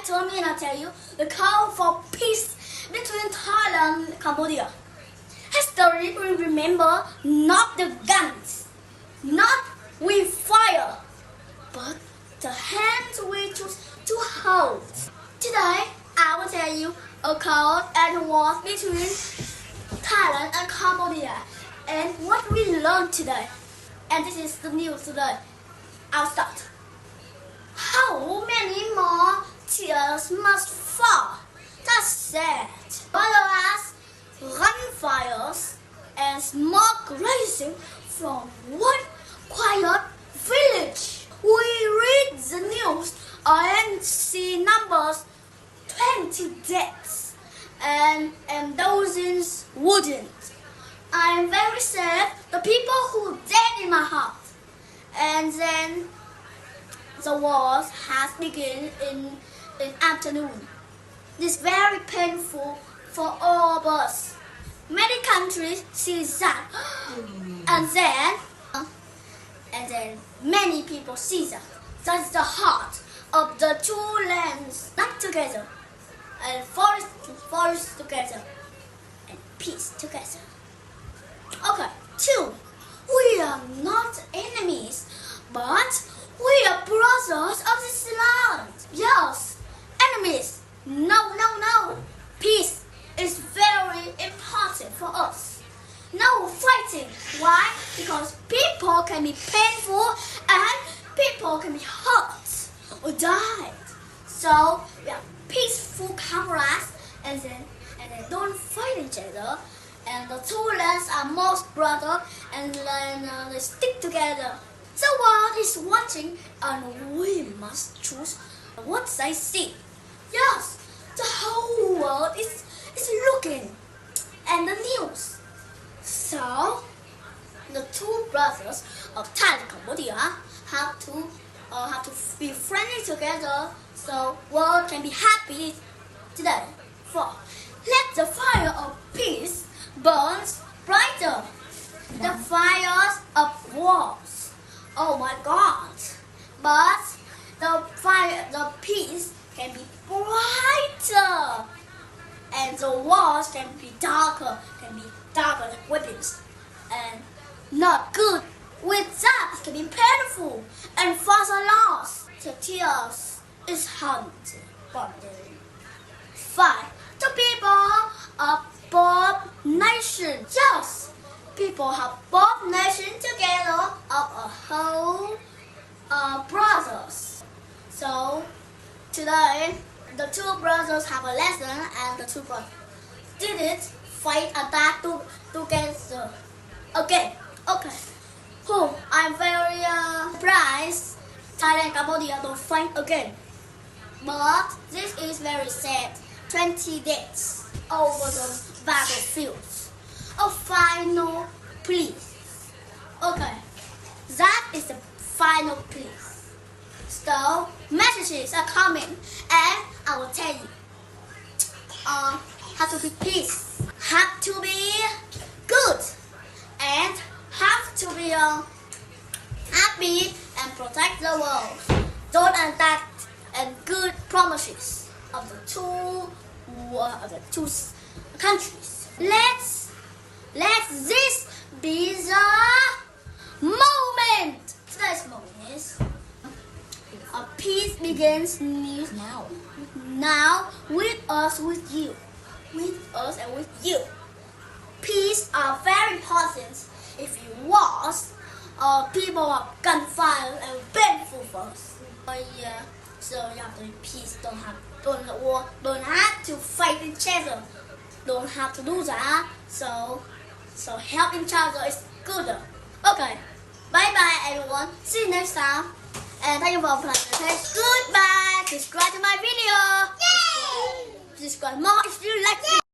told me and I'll tell you the call for peace between Thailand and Cambodia. History will remember not the guns, not we fire, but the hands we choose to hold. Today, I will tell you a call and war between Thailand and Cambodia and what we learned today. And this is the news today. I'll start. How many more tears must fall? That's sad. Otherwise, gunfires and smoke rising from one quiet village. We read the news and see numbers 20 deaths and dozens wouldn't. I am very sad. The people who dead in my heart. And then the war has begun in afternoon. This is very painful for all of us. Many countries see that, and then many people see that. That's the heart of the two lands, not together, and forest together, and peace together. Okay, two. We are not enemies, but we are brothers of this land. Yes, enemies. No. Peace is very important for us. No fighting. Why? Because people can be painful and people can be hurt or died. So we are peaceful comrades and then don't fight each other. And the two lands are most brother and then they stick together. The world is watching and we must choose what they see. Yes, the whole world is looking at the news. So the two brothers of Thailand and Cambodia have to be friendly together so world can be happy today. 4. Let the fire of peace burns brighter. The fires of wars. Oh my God! But the peace can be brighter, and the wars can be darker like weapons, and not good. With that, it can be painful and father loss. The tears is haunted. 5. The people of both nations. Yes, people have both nations together of a whole brothers. So today, the two brothers have a lesson, and the two brothers didn't fight attack together again. Okay. Oh, I'm very surprised. Thailand and Cambodia don't fight again. But this is very sad. 20 deaths over the battlefields. A final plea. Okay, that is the final plea. So messages are coming, and I will tell you. Have to be peace. Have to be good, and have to be happy and protect the world. Don't attack and good promises of the two countries. Let this be the moment. Today's moment is peace begins now with us, with you, with us and with you. Peace are very important. If you was, people are gunfire and painful for us. Yeah. So you have to be peace. Don't have to fight each other. Don't have to do that. So help each other is good. Okay. Bye everyone. See you next time. And thank you for playing. Goodbye. Subscribe to my video. Yay! Subscribe more if you like it.